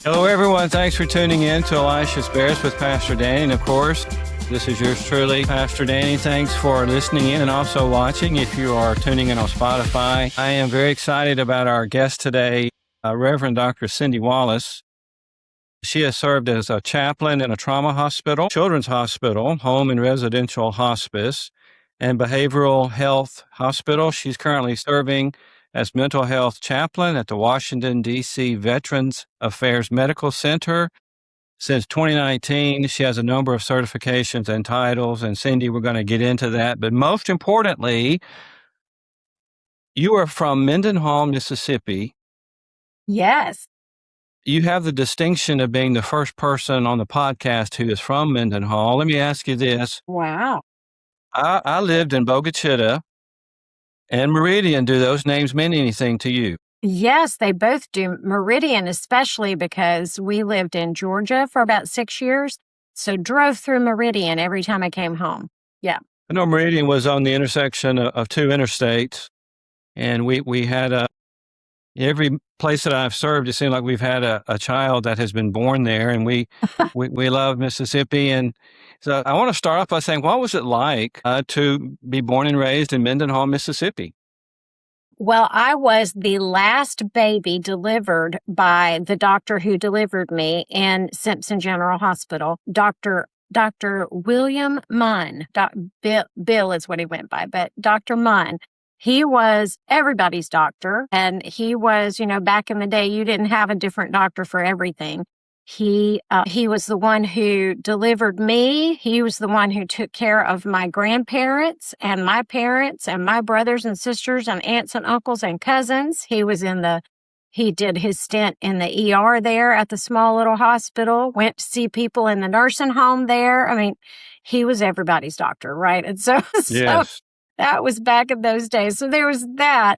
Hello, everyone. Thanks for tuning in to Elisha's Bears with Pastor Danny. And of course, this is yours truly, Pastor Danny. Thanks for listening in and also watching if you are tuning in on Spotify. I am very excited about our guest today, Reverend Dr. Cindy Wallace. She has served as a chaplain in a trauma hospital, children's hospital, home and residential hospice, and behavioral health hospital. She's currently serving as Mental Health Chaplain at the Washington, D.C. Veterans Affairs Medical Center. Since 2019, she has a number of certifications and titles, and Cindy, we're going to get into that. But most importantly, you are from Mendenhall, Mississippi. Yes. You have the distinction of being the first person on the podcast who is from Mendenhall. Let me ask you this. Wow. I lived in Bogachita and Meridian. Do those names mean anything to you? Yes, they both do. Meridian, especially because we lived in Georgia for about 6 years. So drove through Meridian every time I came home. Yeah. I know Meridian was on the intersection of two interstates, and we had every place that I've served, it seemed like we've had a child that has been born there, and we love Mississippi. And so I want to start off by saying, what was it like to be born and raised in Mendenhall, Mississippi? Well, I was the last baby delivered by the doctor who delivered me in Simpson General Hospital, Dr. William Munn. Bill is what he went by, but Dr. Munn. He was everybody's doctor, and he was, back in the day, you didn't have a different doctor for everything. He was the one who delivered me. He was the one who took care of my grandparents and my parents and my brothers and sisters and aunts and uncles and cousins. He did his stint in the ER there at the small little hospital, went to see people in the nursing home there. I mean, he was everybody's doctor, right? And so, Yes. that was back in those days. So there was that.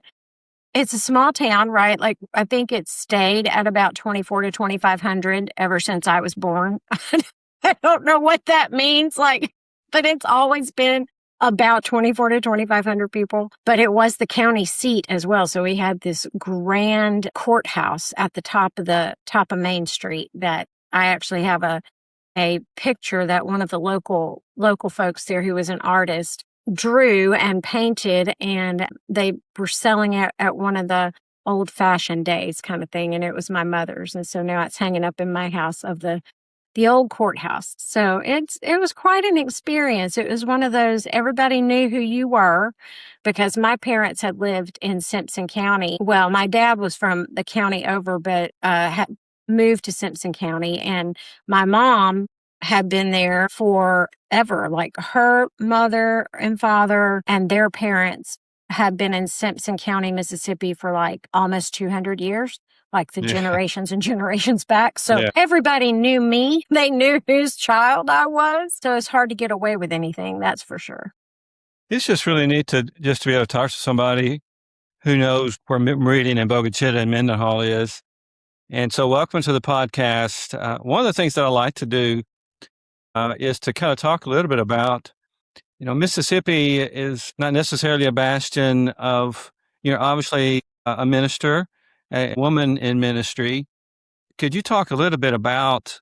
It's a small town, right? Like, I think it's stayed at about 24 to 2,500 ever since I was born. I don't know what that means, but it's always been about 24 to 2,500 people. But it was the county seat as well. So we had this grand courthouse at the top of Main Street that I actually have a picture that one of the local folks there who was an artist drew and painted, and they were selling it at one of the old-fashioned days kind of thing, and it was my mother's, and so now it's hanging up in my house of the old courthouse. So it was quite an experience. It was one of those, everybody knew who you were because my parents had lived in Simpson County. Well, my dad was from the county over, but had moved to Simpson County, and my mom had been there forever. Like, her mother and father and their parents had been in Simpson County, Mississippi for like almost 200 years, like the generations and generations back. So everybody knew me. They knew whose child I was. So it's hard to get away with anything, that's for sure. It's just really neat to be able to talk to somebody who knows where Meridian and Bogachita and Mendenhall is. And so welcome to the podcast. One of the things that I like to do is to kind of talk a little bit about, Mississippi is not necessarily a bastion of, obviously a minister, a woman in ministry. Could you talk a little bit about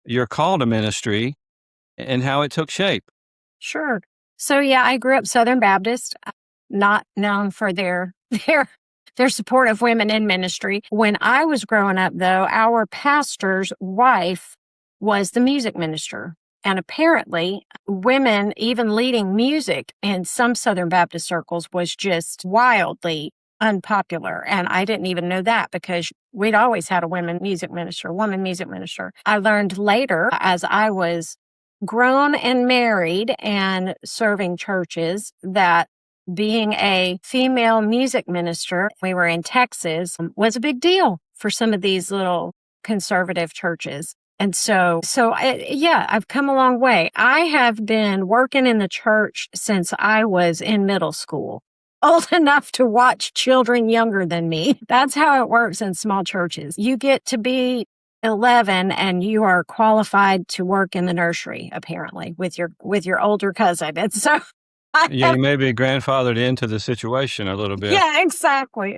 your call to ministry and how it took shape? Sure. So I grew up Southern Baptist, not known for their support of women in ministry. When I was growing up, though, our pastor's wife was the music minister. And apparently, women even leading music in some Southern Baptist circles was just wildly unpopular. And I didn't even know that because we'd always had a woman music minister. I learned later, as I was grown and married and serving churches, that being a female music minister, we were in Texas, was a big deal for some of these little conservative churches. And I've come a long way. I have been working in the church since I was in middle school, old enough to watch children younger than me. That's how it works in small churches. You get to be 11 and you are qualified to work in the nursery, apparently, with your older cousin. And so Yeah, you may be grandfathered into the situation a little bit. Yeah, exactly.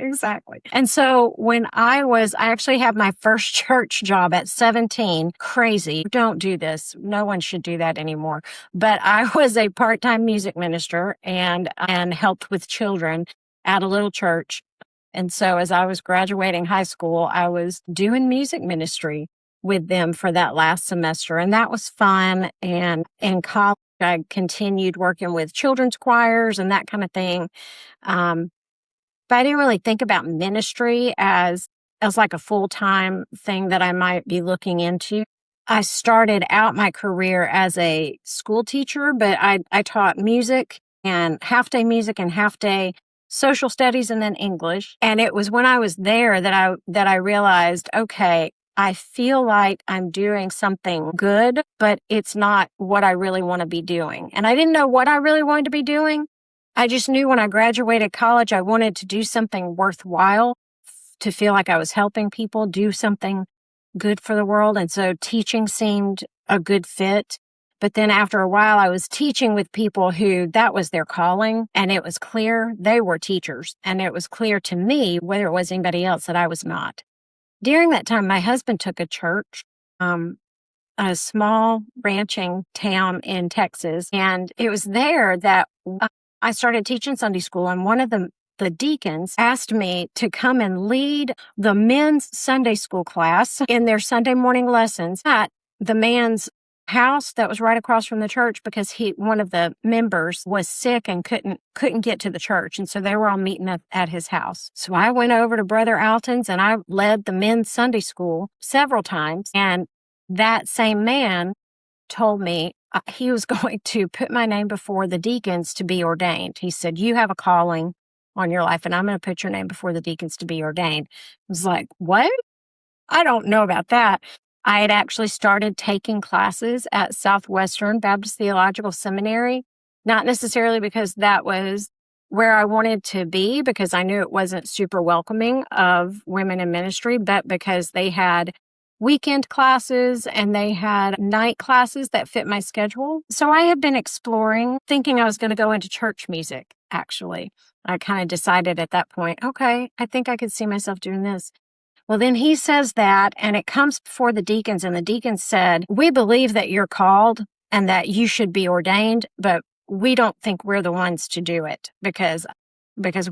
And so when I actually had my first church job at 17. Crazy. Don't do this. No one should do that anymore. But I was a part-time music minister and helped with children at a little church. And so as I was graduating high school, I was doing music ministry with them for that last semester. And that was fun. And in college, I continued working with children's choirs and that kind of thing. But I didn't really think about ministry as like a full-time thing that I might be looking into. I started out my career as a school teacher, but I taught music and half-day social studies and then English. And it was when I was there that I realized, okay, I feel like I'm doing something good, but it's not what I really want to be doing. And I didn't know what I really wanted to be doing. I just knew when I graduated college, I wanted to do something worthwhile, to feel like I was helping people do something good for the world. And so teaching seemed a good fit. But then after a while, I was teaching with people who that was their calling. And it was clear they were teachers. And it was clear to me, whether it was anybody else, that I was not. During that time, my husband took a church, a small ranching town in Texas. And it was there that I started teaching Sunday school. And one of the deacons asked me to come and lead the men's Sunday school class in their Sunday morning lessons at the man's house that was right across from the church, because one of the members was sick and couldn't get to the church. And so they were all meeting at his house. So I went over to Brother Alton's and I led the men's Sunday school several times. And that same man told me he was going to put my name before the deacons to be ordained. He said, "You have a calling on your life, and I'm going to put your name before the deacons to be ordained." I was like, what? I don't know about that. I had actually started taking classes at Southwestern Baptist Theological Seminary, not necessarily because that was where I wanted to be, because I knew it wasn't super welcoming of women in ministry, but because they had weekend classes and they had night classes that fit my schedule. So I had been exploring, thinking I was going to go into church music, actually. I kind of decided at that point, okay, I think I could see myself doing this. Well, then he says that, and it comes before the deacons, and the deacons said, "We believe that you're called and that you should be ordained, but we don't think we're the ones to do it because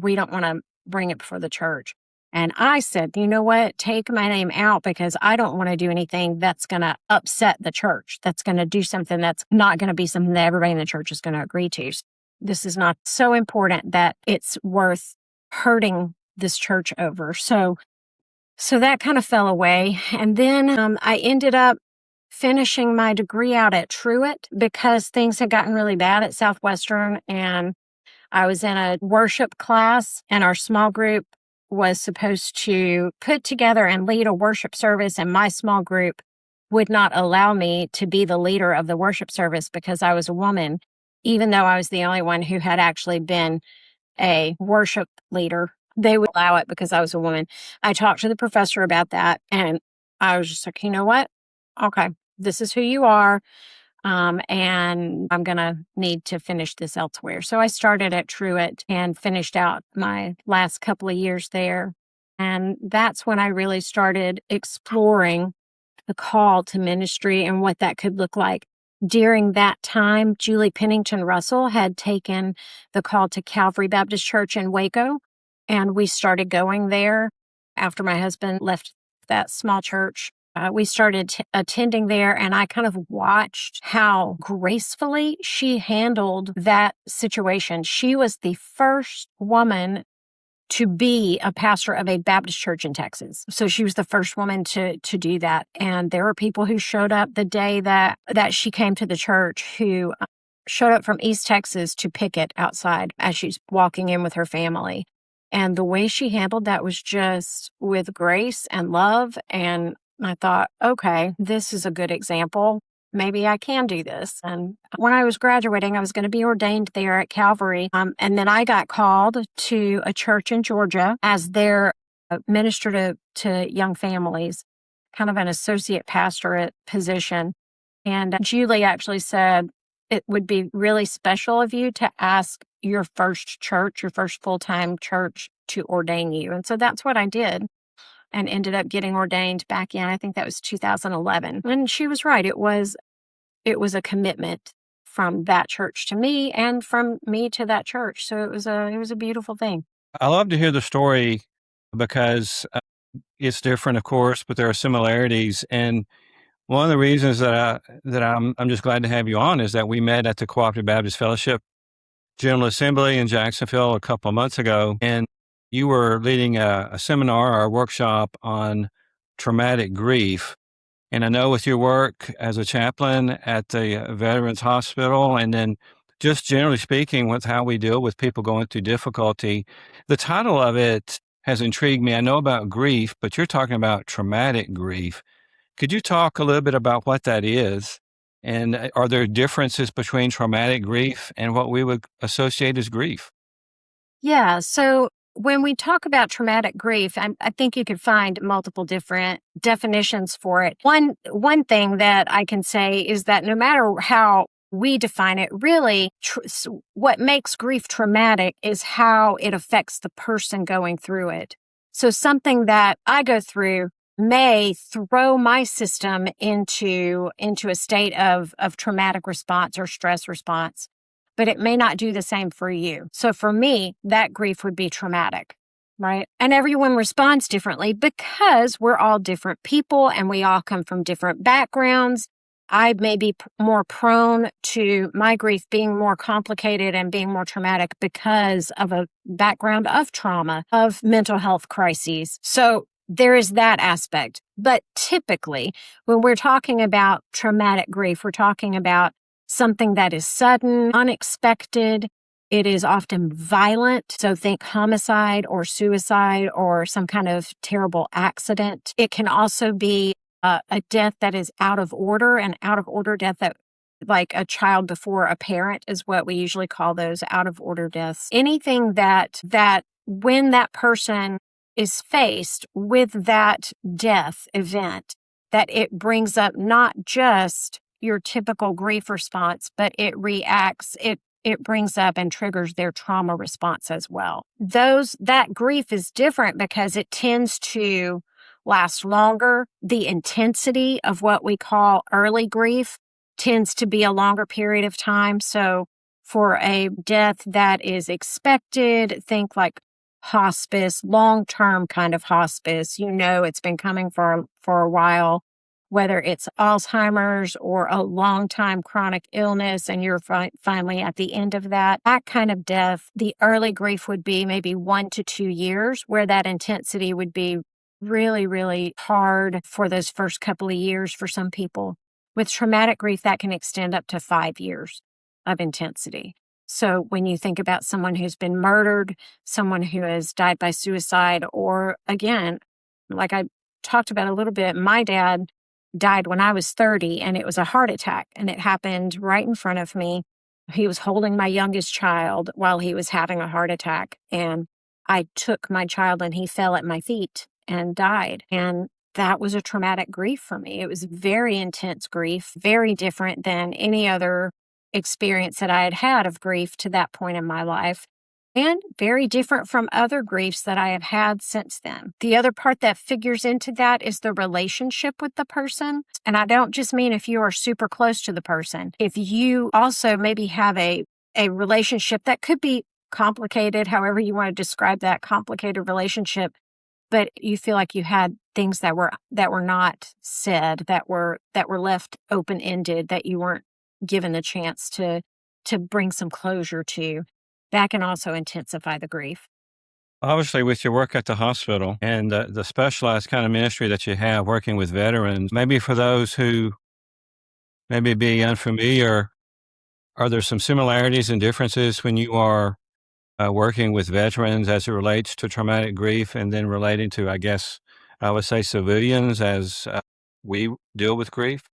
we don't want to bring it before the church." And I said, "You know what? Take my name out, because I don't want to do anything that's going to upset the church, that's going to do something that's not going to be something that everybody in the church is going to agree to. This is not so important that it's worth hurting this church over." So that kind of fell away. And then I ended up finishing my degree out at Truett because things had gotten really bad at Southwestern. And I was in a worship class, and our small group was supposed to put together and lead a worship service. And my small group would not allow me to be the leader of the worship service because I was a woman, even though I was the only one who had actually been a worship leader. They would allow it because I was a woman. I talked to the professor about that, and I was just like, you know what? Okay, this is who you are, and I'm going to need to finish this elsewhere. So I started at Truett and finished out my last couple of years there. And that's when I really started exploring the call to ministry and what that could look like. During that time, Julie Pennington Russell had taken the call to Calvary Baptist Church in Waco. And we started going there after my husband left that small church. We started attending there, and I kind of watched how gracefully she handled that situation. She was the first woman to be a pastor of a Baptist church in Texas. So she was the first woman to do that. And there were people who showed up the day that she came to the church who showed up from East Texas to picket outside as she's walking in with her family. And the way she handled that was just with grace and love. And I thought, okay, this is a good example. Maybe I can do this. And when I was graduating, I was going to be ordained there at Calvary. And then I got called to a church in Georgia as their minister to young families, kind of an associate pastorate position. And Julie actually said, it would be really special of you to ask your first church, your first full-time church to ordain you. And so that's what I did and ended up getting ordained back in, I think that was 2011. And she was right. It was a commitment from that church to me and from me to that church. So it was a beautiful thing. I love to hear the story because it's different, of course, but there are similarities. And one of the reasons that I'm just glad to have you on is that we met at the Cooperative Baptist Fellowship General Assembly in Jacksonville a couple of months ago, and you were leading a seminar or a workshop on traumatic grief. And I know with your work as a chaplain at the Veterans Hospital, and then just generally speaking with how we deal with people going through difficulty, the title of it has intrigued me. I know about grief, but you're talking about traumatic grief. Could you talk a little bit about what that is? And are there differences between traumatic grief and what we would associate as grief? Yeah. So when we talk about traumatic grief, I think you could find multiple different definitions for it. One thing that I can say is that no matter how we define it, really, what makes grief traumatic is how it affects the person going through it. So something that I go through may throw my system into a state of traumatic response or stress response, but it may not do the same for you. So for me, that grief would be traumatic, right? And everyone responds differently because we're all different people and we all come from different backgrounds. I may be more prone to my grief being more complicated and being more traumatic because of a background of trauma, of mental health crises. So there is that aspect. But typically, when we're talking about traumatic grief, we're talking about something that is sudden, unexpected. It is often violent. So think homicide or suicide or some kind of terrible accident. It can also be a death that is out of order, an out of order death that like a child before a parent is what we usually call those out of order deaths. Anything that when that person is faced with that death event, that it brings up not just your typical grief response, but it brings up and triggers their trauma response as well. That grief is different because it tends to last longer. The intensity of what we call early grief tends to be a longer period of time. So for a death that is expected, think like hospice, long-term kind of hospice, it's been coming for a while, whether it's Alzheimer's or a long-time chronic illness, and you're finally at the end of that kind of death, the early grief would be maybe 1 to 2 years, where that intensity would be really, really hard for those first couple of years for some people. With traumatic grief, that can extend up to 5 years of intensity. So when you think about someone who's been murdered, someone who has died by suicide, or again, like I talked about a little bit, my dad died when I was 30 and it was a heart attack and it happened right in front of me. He was holding my youngest child while he was having a heart attack, and I took my child and he fell at my feet and died. And that was a traumatic grief for me. It was very intense grief, very different than any other experience that I had had of grief to that point in my life, and very different from other griefs that I have had since then. The other part that figures into that is the relationship with the person. And I don't just mean if you are super close to the person. If you also maybe have a relationship that could be complicated, however you want to describe that complicated relationship, but you feel like you had things that were not said, that were left open-ended, that you weren't given the chance to bring some closure to, that can also intensify the grief. Obviously, with your work at the hospital and the specialized kind of ministry that you have working with veterans, maybe for those who maybe be unfamiliar, are there some similarities and differences when you are working with veterans as it relates to traumatic grief, and then relating to, I guess, I would say civilians as we deal with grief?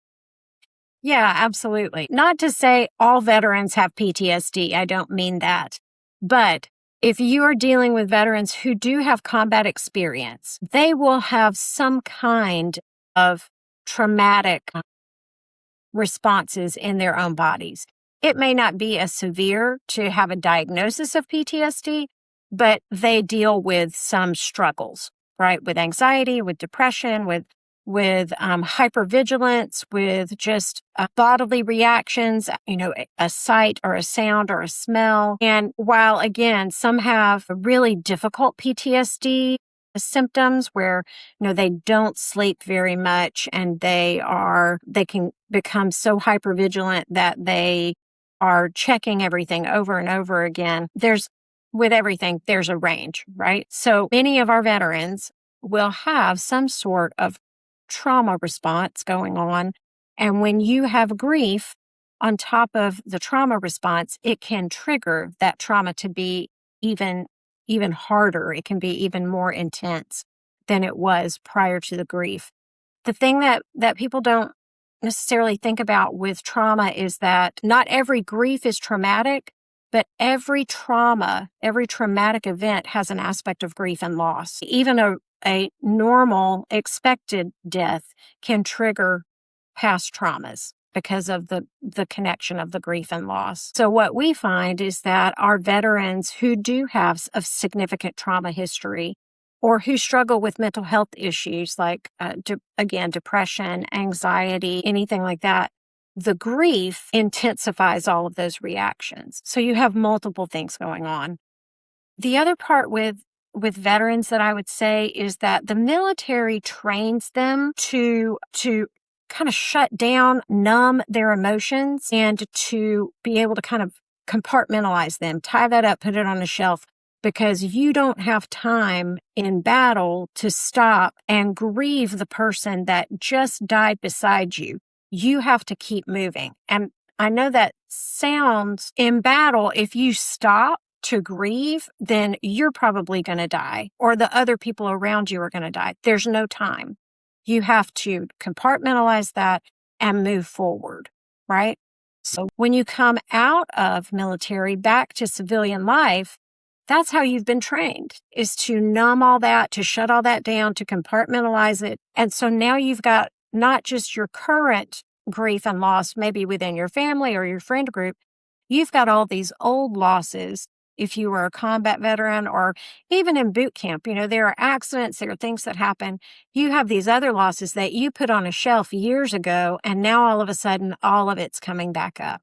Yeah, absolutely. Not to say all veterans have PTSD. I don't mean that. But if you are dealing with veterans who do have combat experience, they will have some kind of traumatic responses in their own bodies. it may not be as severe to have a diagnosis of PTSD, but they deal with some struggles, right? With anxiety, with depression, with hypervigilance, with just bodily reactions, a sight or a sound or a smell. And while, again, some have really difficult PTSD symptoms where, they don't sleep very much and they can become so hypervigilant that they are checking everything over and over again. With everything, there's a range, right? So many of our veterans will have some sort of trauma response going on. And when you have grief on top of the trauma response, it can trigger that trauma to be even harder. It can be even more intense than it was prior to the grief. The thing that people don't necessarily think about with trauma is that not every grief is traumatic, but every traumatic event has an aspect of grief and loss. Even a normal expected death can trigger past traumas because of the connection of the grief and loss. So what we find is that our veterans who do have a significant trauma history or who struggle with mental health issues like, depression, anxiety, anything like that, the grief intensifies all of those reactions. So you have multiple things going on. The other part with veterans that I would say is that the military trains them to kind of shut down, numb their emotions, and to be able to kind of compartmentalize them, tie that up, put it on a shelf, because you don't have time in battle to stop and grieve the person that just died beside you. You have to keep moving. And I know that sounds in battle, if you stop to grieve, then you're probably going to die, or the other people around you are going to die. There's no time. You have to compartmentalize that and move forward, right? So when you come out of military back to civilian life, that's how you've been trained, is to numb all that, to shut all that down, to compartmentalize it. And so now you've got not just your current grief and loss, maybe within your family or your friend group, you've got all these old losses. If you were a combat veteran or even in boot camp, there are accidents, there are things that happen. You have these other losses that you put on a shelf years ago, and now all of a sudden, all of it's coming back up.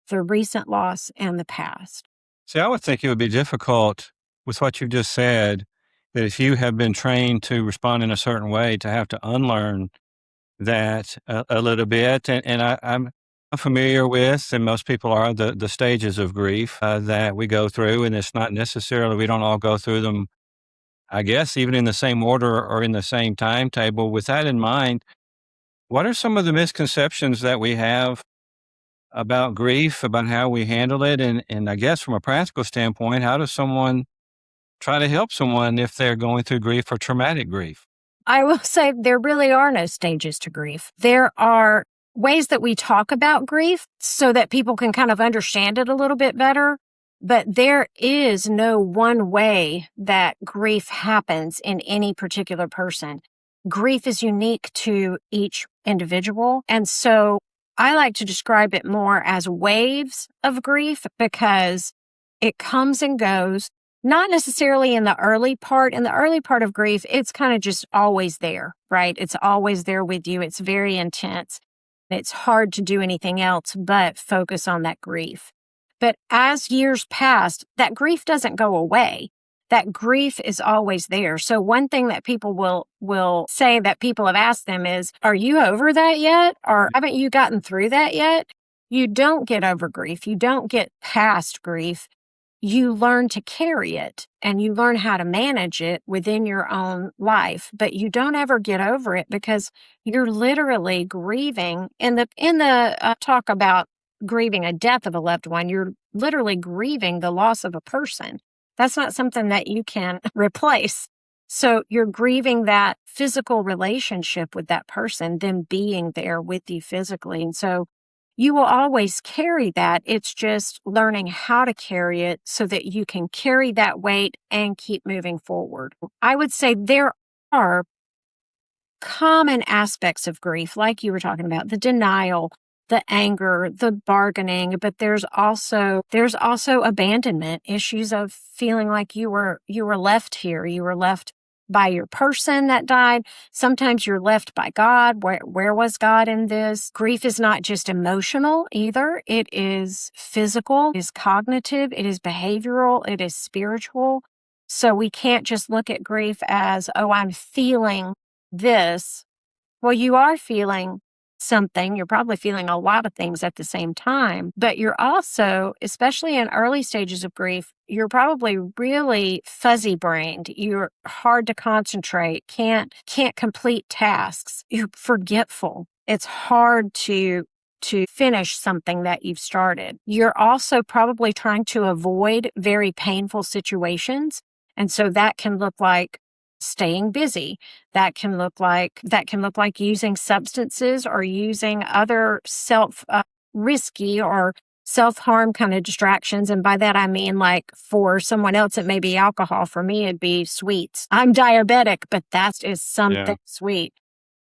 The recent loss and the past. See, I would think it would be difficult with what you've just said, that if you have been trained to respond in a certain way, to have to unlearn that a little bit. And I'm familiar with, and most people are, the stages of grief that we go through. And it's not necessarily, we don't all go through them, I guess, even in the same order or in the same timetable. With that in mind, what are some of the misconceptions that we have about grief, about how we handle it? And I guess from a practical standpoint, how does someone try to help someone if they're going through grief or traumatic grief? I will say there really are no stages to grief. There are ways that we talk about grief so that people can kind of understand it a little bit better. But there is no one way that grief happens in any particular person. Grief is unique to each individual. And so I like to describe it more as waves of grief because it comes and goes, not necessarily in the early part. In the early part of grief, it's kind of just always there, right? It's always there with you. It's very intense. It's hard to do anything else but focus on that grief. But as years pass, that grief doesn't go away. That grief is always there. So one thing that people will say that people have asked them is, are you over that yet? Or haven't you gotten through that yet? You don't get over grief. You don't get past grief. You learn to carry it and you learn how to manage it within your own life, but you don't ever get over it because you're literally grieving. In the talk about grieving a death of a loved one, you're literally grieving the loss of a person. That's not something that you can replace. So you're grieving that physical relationship with that person, them being there with you physically. And so you will always carry that. It's just learning how to carry it so that you can carry that weight and keep moving forward. I would say there are common aspects of grief, like you were talking about, the denial, the anger, the bargaining, but there's also abandonment, issues of feeling like you were left here. You were left by your person that died. Sometimes you're left by God. Where was God in this? Grief is not just emotional either. It is physical, it is cognitive, it is behavioral, it is spiritual. So we can't just look at grief as, oh, I'm feeling this. Well, you are feeling something. You're probably feeling a lot of things at the same time, but you're also, especially in early stages of grief, you're probably really fuzzy brained. You're hard to concentrate, can't complete tasks. You're forgetful. It's hard to finish something that you've started. You're also probably trying to avoid very painful situations. And so that can look like staying busy. That can look like using substances or using other risky or self-harm kind of distractions. And by that, I mean, like, for someone else, it may be alcohol. For me, it'd be sweets. I'm diabetic, but that is something sweet.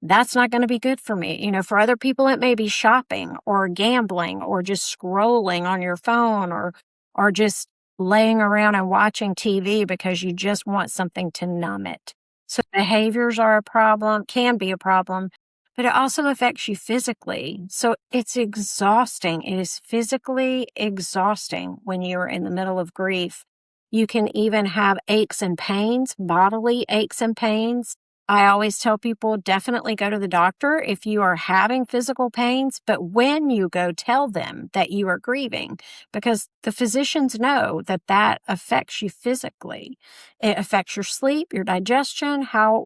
That's not going to be good for me. You know, for other people, it may be shopping or gambling or just scrolling on your phone or just laying around and watching TV because you just want something to numb it. So behaviors are a problem, can be a problem, but it also affects you physically. So it's exhausting. It is physically exhausting when you're in the middle of grief. You can even have aches and pains, bodily aches and pains. I always tell people, definitely go to the doctor if you are having physical pains, but when you go, tell them that you are grieving, because the physicians know that affects you physically. It affects your sleep, your digestion, how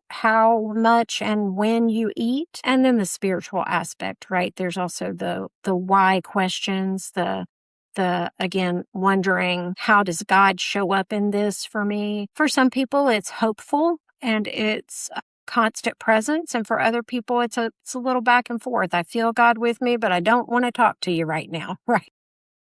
much and when you eat, and then the spiritual aspect, right? There's also the why questions, the again, wondering, how does God show up in this for me? For some people, it's hopeful and it's constant presence. And for other people, it's a little back and forth. I feel God with me, but I don't want to talk to you right now. Right.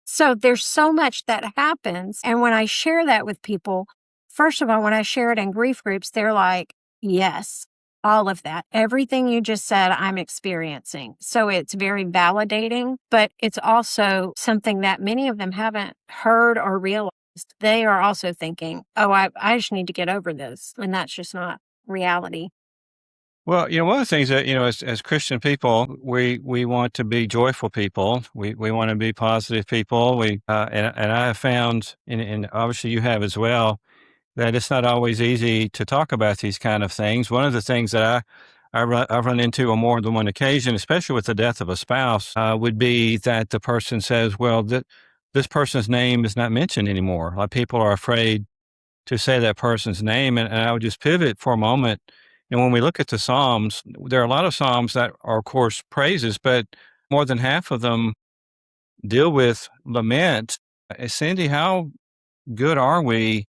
So there's so much that happens. And when I share that with people, first of all, when I share it in grief groups, they're like, yes, all of that. Everything you just said, I'm experiencing. So it's very validating, but it's also something that many of them haven't heard or realized. They are also thinking, oh, I just need to get over this. And that's just not reality. Well, one of the things that, as Christian people, we want to be joyful people. We want to be positive people. And I have found, and obviously you have as well, that it's not always easy to talk about these kind of things. One of the things that I've run into on more than one occasion, especially with the death of a spouse, would be that the person says, well, this person's name is not mentioned anymore. Like, people are afraid to say that person's name. And I would just pivot for a moment. And when we look at the Psalms, there are a lot of Psalms that are, of course, praises, but more than half of them deal with lament. Cindy, how good are we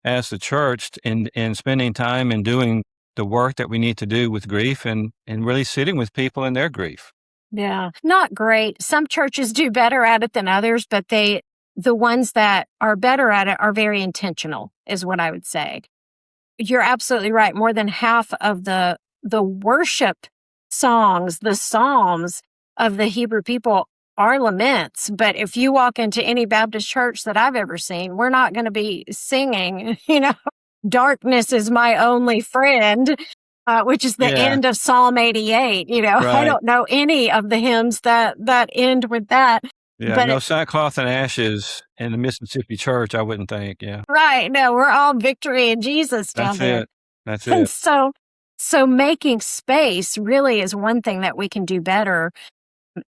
as the church in spending time and doing the work that we need to do with grief and really sitting with people in their grief? Yeah, not great. Some churches do better at it than others, but the ones that are better at it are very intentional, is what I would say. You're absolutely right. More than half of the worship songs, the Psalms of the Hebrew people are laments. But if you walk into any Baptist church that I've ever seen, we're not going to be singing, darkness is my only friend, which is the end of Psalm 88. Right. I don't know any of the hymns that end with that. Yeah, but no sackcloth and ashes in the Mississippi church, I wouldn't think. Yeah. Right. No, we're all victory in Jesus down there. That's and it. So making space really is one thing that we can do better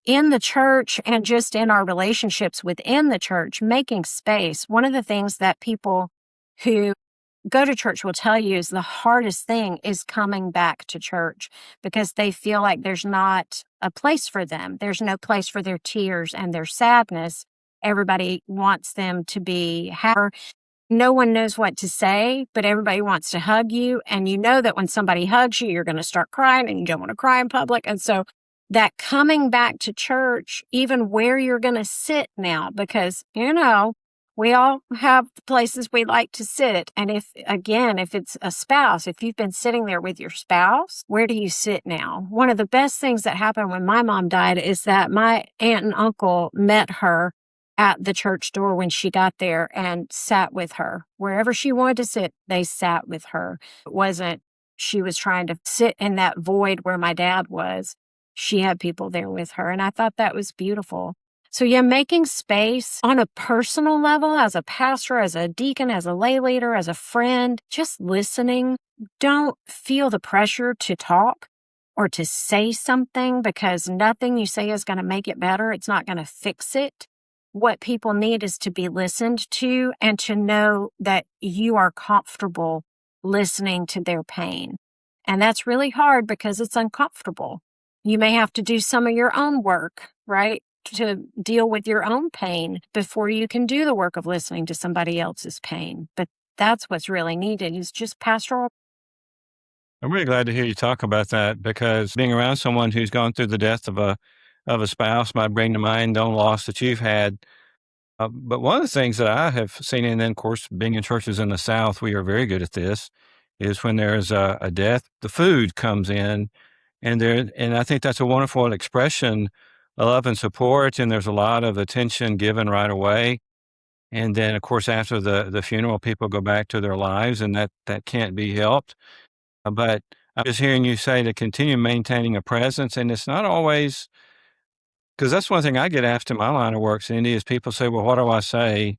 in the church and just in our relationships within the church, making space. One of the things that people who go to church will tell you is the hardest thing is coming back to church, because they feel like there's not a place for them. There's no place for their tears and their sadness. Everybody wants them to be happy. No one knows what to say, but everybody wants to hug you. And you know that when somebody hugs you, you're going to start crying, and you don't want to cry in public. And so that coming back to church, even where you're going to sit now, because, We all have places we like to sit. And if it's a spouse, if you've been sitting there with your spouse, where do you sit now? One of the best things that happened when my mom died is that my aunt and uncle met her at the church door when she got there and sat with her. Wherever she wanted to sit, they sat with her. It wasn't she was trying to sit in that void where my dad was. She had people there with her. And I thought that was beautiful. So yeah, making space on a personal level as a pastor, as a deacon, as a lay leader, as a friend, just listening. Don't feel the pressure to talk or to say something, because nothing you say is going to make it better. It's not going to fix it. What people need is to be listened to and to know that you are comfortable listening to their pain. And that's really hard because it's uncomfortable. You may have to do some of your own work, right, to deal with your own pain before you can do the work of listening to somebody else's pain. But that's what's really needed, is just pastoral. I'm really glad to hear you talk about that, because being around someone who's gone through the death of a spouse might bring to mind own loss that you've had. But one of the things that I have seen, and then of course being in churches in the South, we are very good at this, is when there is a death, the food comes in, and I think that's a wonderful expression of love and support, and there's a lot of attention given right away. And then of course after the funeral, people go back to their lives, and that can't be helped. But I'm just hearing you say to continue maintaining a presence, and it's not always, because that's one thing I get asked in my line of work, Cindy, is people say, well, what do I say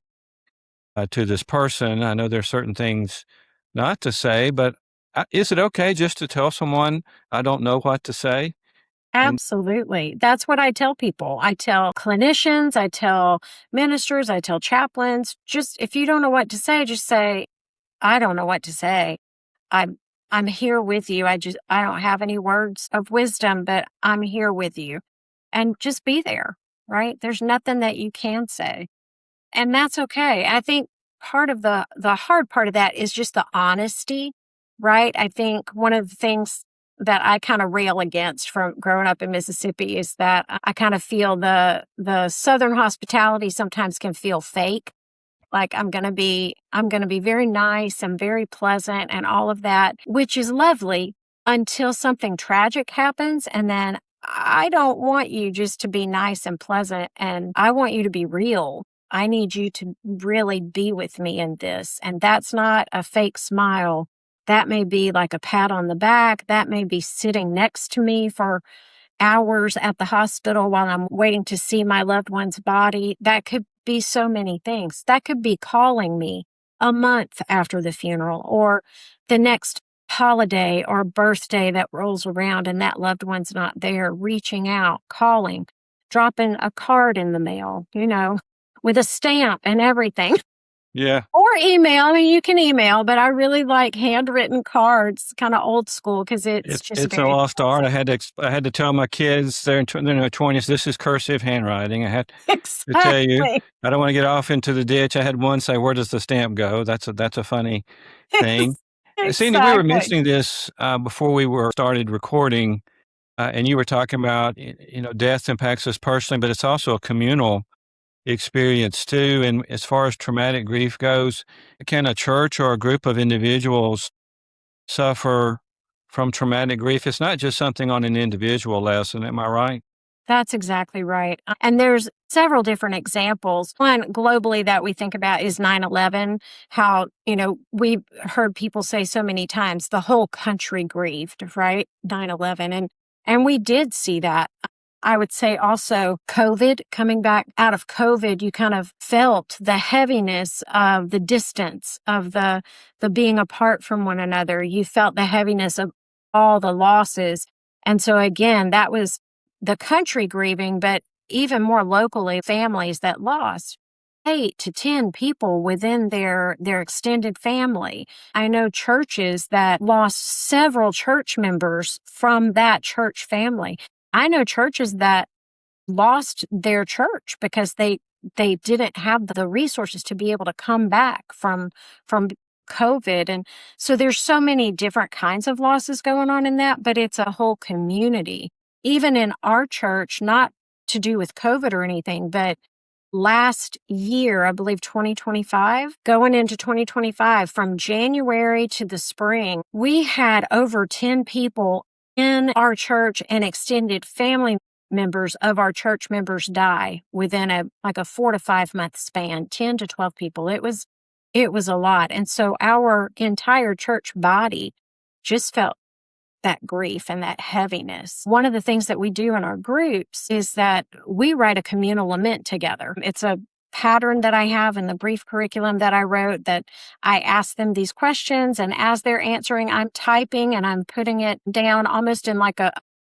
to this person? I know there's certain things not to say, but is it okay just to tell someone I don't know what to say? And Absolutely. That's what I tell people. I tell clinicians, I tell ministers, I tell chaplains, just if you don't know what to say, just say, I don't know what to say. I'm I'm here with you. I don't have any words of wisdom, but I'm here with you. And just be there, right? There's nothing that you can say. And that's okay. I think part of the hard part of that is just the honesty, right? I think one of the things that I kind of rail against from growing up in Mississippi is that I kind of feel the Southern hospitality sometimes can feel fake. Like I'm going to be very nice and very pleasant and all of that, which is lovely until something tragic happens. And then I don't want you just to be nice and pleasant, and I want you to be real. I need you to really be with me in this. And that's not a fake smile. That may be like a pat on the back. That may be sitting next to me for hours at the hospital while I'm waiting to see my loved one's body. That could be so many things. That could be calling me a month after the funeral, or the next holiday or birthday that rolls around and that loved one's not there, reaching out, calling, dropping a card in the mail, with a stamp and everything. yeah, Or email. I mean, you can email, but I really like handwritten cards, kind of old school, because it's just it's a very lost art. pleasant. I had to tell my kids, they're in their 20s, this is cursive handwriting. I had to tell you, Exactly. I don't want to get off into the ditch. I had one say, where does the stamp go? That's a funny thing. Cindy, we were Exactly. mentioning this before we were started recording, and you were talking about, death impacts us personally, but it's also a communal experience too. And as far as traumatic grief goes, can a church or a group of individuals suffer from traumatic grief? It's not just something on an individual lesson. Am I right? That's exactly right. And there's several different examples. One globally that we think about is 9/11, how, we've heard people say so many times the whole country grieved, right? 9/11. And we did see that. I would say also COVID, coming back out of COVID, you kind of felt the heaviness of the distance, of the being apart from one another. You felt the heaviness of all the losses. And so again, that was the country grieving, but even more locally, families that lost 8 to 10 people within their extended family. I know churches that lost several church members from that church family. I know churches that lost their church because they didn't have the resources to be able to come back from COVID. And so there's so many different kinds of losses going on in that, but it's a whole community. Even in our church, not to do with COVID or anything, but last year, I believe 2025, going into 2025, from January to the spring, we had over 10 people in our church and extended family members of our church members die within a 4 to 5 month span, 10 to 12 people. It was a lot. And so our entire church body just felt that grief and that heaviness. One of the things that we do in our groups is that we write a communal lament together. It's a pattern that I have in the brief curriculum that I wrote, that I ask them these questions, and as they're answering, I'm typing and I'm putting it down almost in like a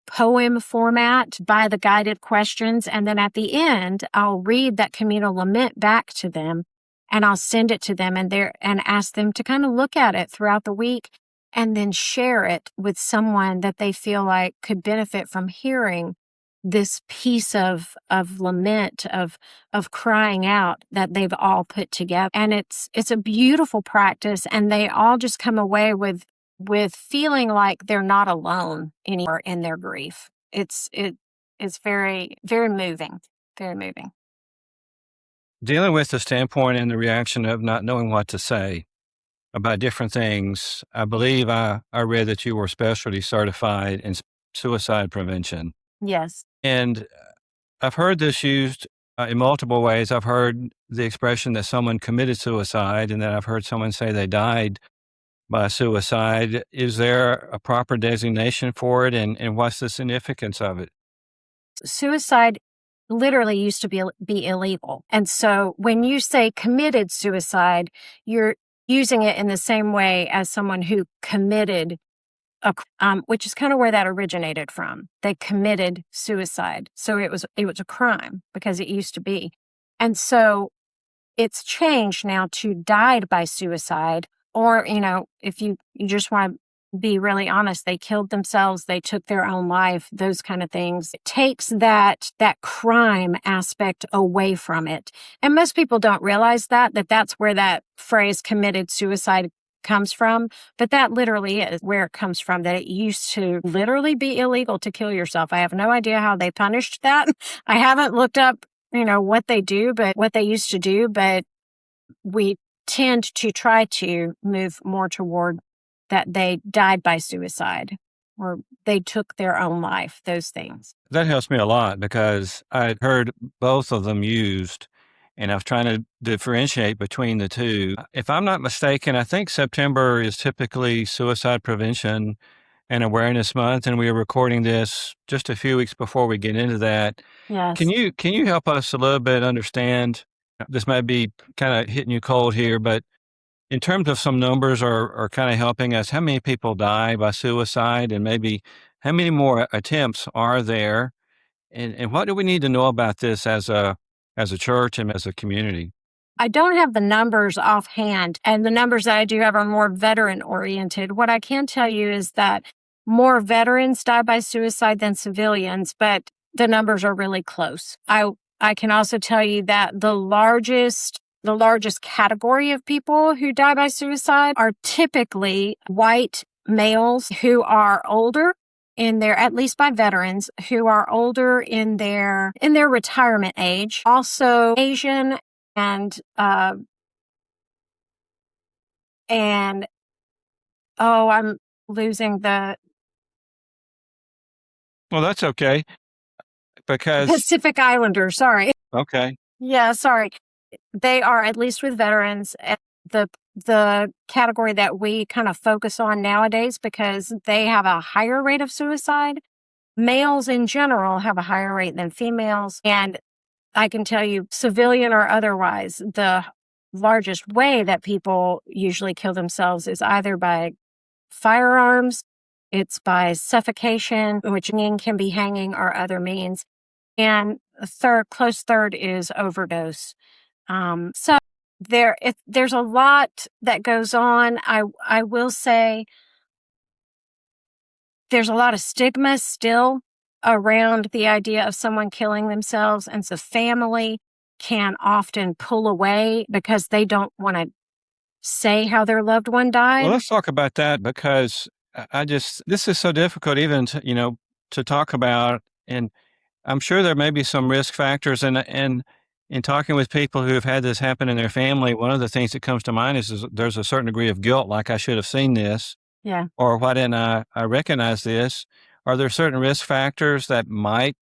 poem format by the guided questions. And then at the end, I'll read that communal lament back to them, and I'll send it to them and ask them to kind of look at it throughout the week and then share it with someone that they feel like could benefit from hearing this piece of lament, of crying out that they've all put together. And it's a beautiful practice, and they all just come away with feeling like they're not alone anymore in their grief. It's very, very moving, very moving. Dealing with the standpoint and the reaction of not knowing what to say about different things, I believe I read that you were specialty certified in suicide prevention. Yes. And I've heard this used in multiple ways. I've heard the expression that someone committed suicide, and then I've heard someone say they died by suicide. Is there a proper designation for it, and what's the significance of it? Suicide literally used to be illegal. And so when you say committed suicide, you're using it in the same way as someone who committed which is kind of where that originated from. They committed suicide. So it was a crime because it used to be. And so it's changed now to died by suicide, or, if you just want to be really honest, they killed themselves, they took their own life, those kind of things. It takes that crime aspect away from it. And most people don't realize that's where that phrase committed suicide comes from, but that literally is where it comes from, that it used to literally be illegal to kill yourself. I have no idea how they punished that. I haven't looked up, what they used to do, but we tend to try to move more toward that they died by suicide or they took their own life, those things. That helps me a lot because I heard both of them used, and I was trying to differentiate between the two. If I'm not mistaken, I think September is typically Suicide Prevention and Awareness Month, and we are recording this just a few weeks before we get into that. Yes. Can you help us a little bit understand? This might be kind of hitting you cold here, but in terms of some numbers are kind of helping us, how many people die by suicide, and maybe how many more attempts are there? And what do we need to know about this as a church and as a community? I don't have the numbers offhand, and the numbers that I do have are more veteran-oriented. What I can tell you is that more veterans die by suicide than civilians, but the numbers are really close. I can also tell you that the largest category of people who die by suicide are typically white males who are older at least by veterans, who are older in their retirement age. Also Asian and I'm losing the Well, that's okay because Pacific Islanders, sorry. okay. Yeah, sorry. They are, at least with veterans, the category that we kind of focus on nowadays because they have a higher rate of suicide. Males in general have a higher rate than females. And I can tell you, civilian or otherwise, the largest way that people usually kill themselves is either by firearms, it's by suffocation, which can be hanging, or other means. And close third is overdose. So there's a lot that goes on. I will say there's a lot of stigma still around the idea of someone killing themselves, and so family can often pull away because they don't want to say how their loved one died. Well, let's talk about that because this is so difficult even to talk about, and I'm sure there may be some risk factors, and In talking with people who have had this happen in their family, one of the things that comes to mind is there's a certain degree of guilt, like I should have seen this, Yeah. or why didn't I recognize this? Are there certain risk factors that might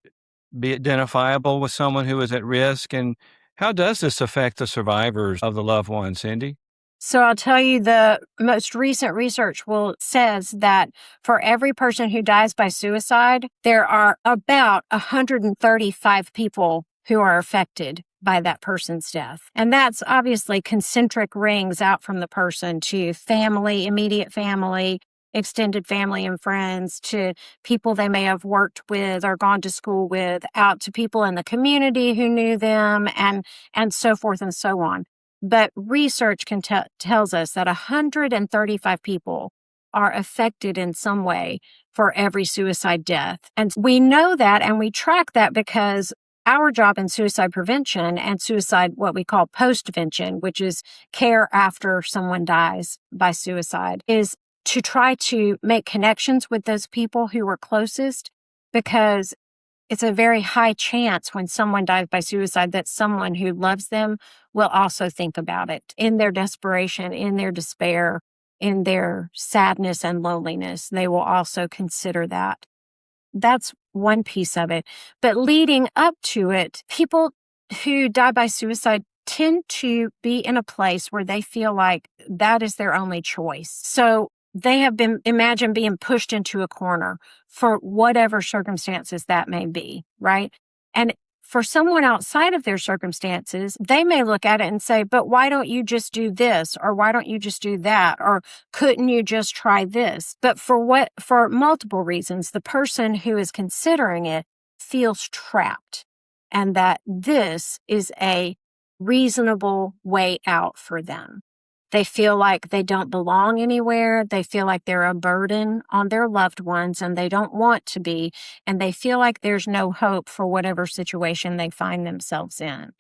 be identifiable with someone who is at risk? And how does this affect the survivors of the loved one, Cindy? So I'll tell you, the most recent research says that for every person who dies by suicide, there are about 135 people who are affected by that person's death. And that's obviously concentric rings out from the person to family, immediate family, extended family and friends, to people they may have worked with or gone to school with, out to people in the community who knew them, and so forth and so on. But research tells us that 135 people are affected in some way for every suicide death. And we know that, and we track that because our job in suicide prevention and suicide, what we call postvention, which is care after someone dies by suicide, is to try to make connections with those people who were closest, because it's a very high chance when someone dies by suicide that someone who loves them will also think about it in their desperation, in their despair, in their sadness and loneliness. They will also consider that. That's one piece of it. But leading up to it, people who die by suicide tend to be in a place where they feel like that is their only choice. So they have been, imagine being pushed into a corner for whatever circumstances that may be, right? And for someone outside of their circumstances, they may look at it and say, but why don't you just do this? Or why don't you just do that? Or couldn't you just try this? But for multiple reasons, the person who is considering it feels trapped, and that this is a reasonable way out for them. They feel like they don't belong anywhere. They feel like they're a burden on their loved ones, and they don't want to be. And they feel like there's no hope for whatever situation they find themselves in.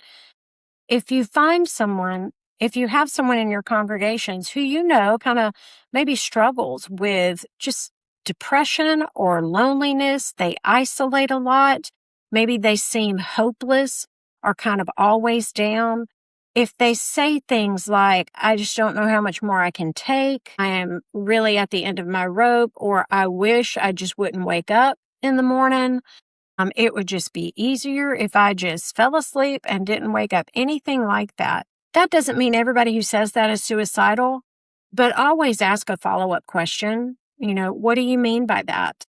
If you have someone in your congregations who you know kind of maybe struggles with just depression or loneliness, they isolate a lot, maybe they seem hopeless or kind of always down. If they say things like, I just don't know how much more I can take, I am really at the end of my rope, or I wish I just wouldn't wake up in the morning, it would just be easier if I just fell asleep and didn't wake up, anything like that. That doesn't mean everybody who says that is suicidal, but always ask a follow-up question. What do you mean by that?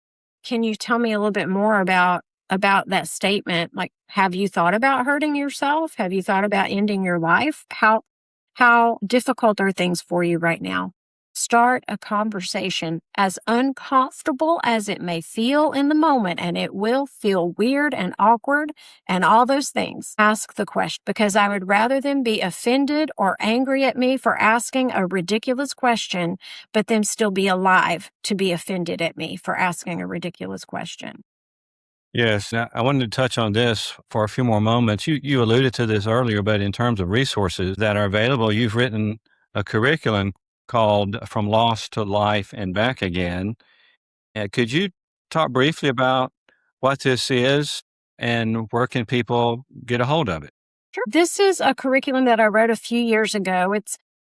Can you tell me a little bit more about that statement? Like, have you thought about hurting yourself? Have you thought about ending your life? How difficult are things for you right now? Start a conversation, as uncomfortable as it may feel in the moment, and it will feel weird and awkward and all those things. Ask the question, because I would rather them be offended or angry at me for asking a ridiculous question, but them still be alive to be offended at me for asking a ridiculous question. Yes, now, I wanted to touch on this for a few more moments. You alluded to this earlier, but in terms of resources that are available, you've written a curriculum called From Lost to Life and Back Again. Could you talk briefly about what this is and where can people get a hold of it? Sure. This is a curriculum that I wrote a few years ago.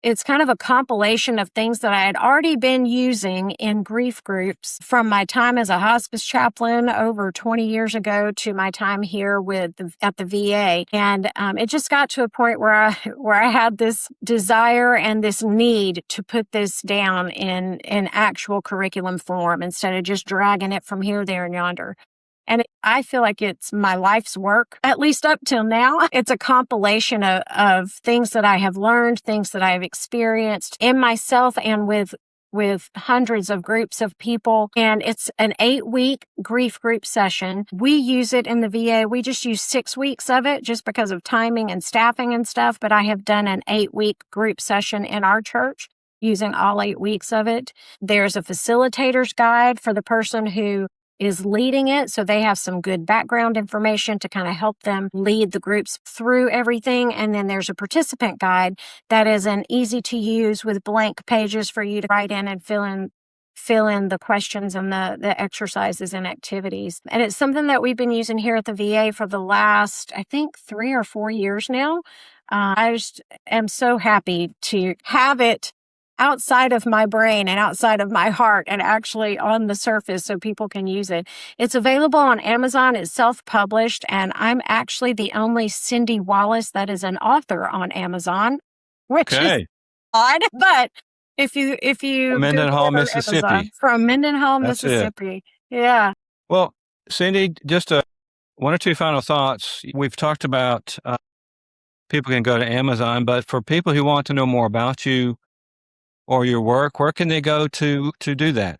It's kind of a compilation of things that I had already been using in grief groups from my time as a hospice chaplain over 20 years ago to my time here at the VA. And it just got to a point where I had this desire and this need to put this down in actual curriculum form instead of just dragging it from here, there, and yonder. And I feel like it's my life's work, at least up till now. It's a compilation of things that I have learned, things that I have experienced in myself and with hundreds of groups of people. And it's an 8-week grief group session. We use it in the VA. We just use 6 weeks of it just because of timing and staffing and stuff. But I have done an 8-week group session in our church using all 8 weeks of it. There's a facilitator's guide for the person who is leading it. So they have some good background information to kind of help them lead the groups through everything. And then there's a participant guide that is an easy to use with blank pages for you to write in and fill in fill in the questions and the exercises and activities. And it's something that we've been using here at the VA for the last, I think, 3 or 4 years now. I just am so happy to have it outside of my brain and outside of my heart and actually on the surface so people can use it. It's available on Amazon. It's self-published, and I'm actually the only Cindy Wallace that is an author on Amazon, which is odd, but if you Mendenhall, Google it on Mississippi. Amazon, from Mendenhall, That's it. Mississippi. Yeah. Well, Cindy, just one or two final thoughts. We've talked about people can go to Amazon, but for people who want to know more about you or your work, where can they go to do that?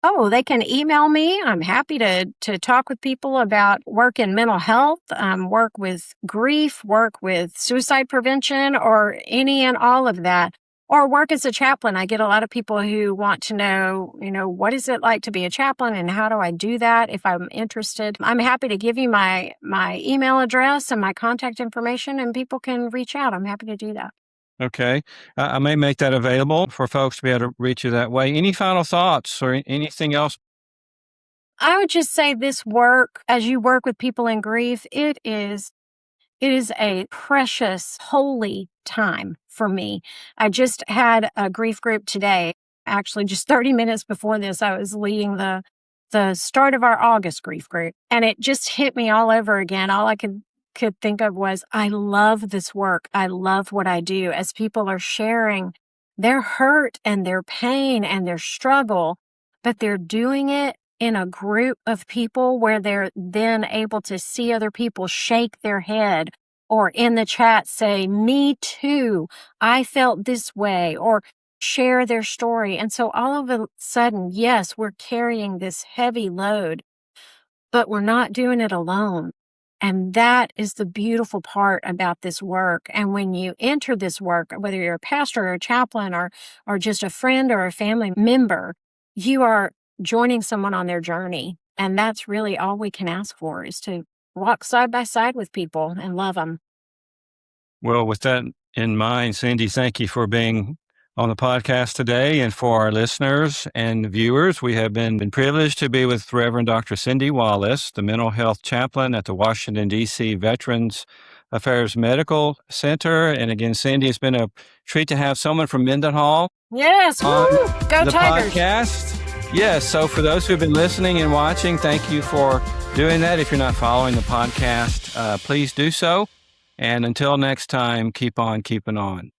Oh, they can email me. I'm happy to talk with people about work in mental health, work with grief, work with suicide prevention, or any and all of that. Or work as a chaplain. I get a lot of people who want to know, what is it like to be a chaplain and how do I do that if I'm interested. I'm happy to give you my email address and my contact information, and people can reach out. I'm happy to do that. Okay. I may make that available for folks to be able to reach you that way. Any final thoughts or anything else? I would just say this work, as you work with people in grief, it is a precious, holy time for me. I just had a grief group today. Actually, just 30 minutes before this, I was leading the start of our August grief group. And it just hit me all over again. All I could think of was, I love this work. I love what I do. As people are sharing their hurt and their pain and their struggle, but they're doing it in a group of people where they're then able to see other people shake their head or in the chat say, me too, I felt this way, or share their story. And so all of a sudden, yes, we're carrying this heavy load, but we're not doing it alone. And that is the beautiful part about this work. And when you enter this work, whether you're a pastor or a chaplain or just a friend or a family member, you are joining someone on their journey. And that's really all we can ask for, is to walk side by side with people and love them. Well, with that in mind, Cindy, thank you for being on the podcast today. And for our listeners and viewers, we have been privileged to be with Reverend Dr. Cindy Wallace, the Mental Health Chaplain at the Washington, D.C. Veterans Affairs Medical Center. And again, Cindy, it's been a treat to have someone from Mendenhall Yes, on go the Tigers. podcast. Yes, so for those who've been listening and watching, thank you for doing that. If you're not following the podcast, please do so. And until next time, keep on keeping on.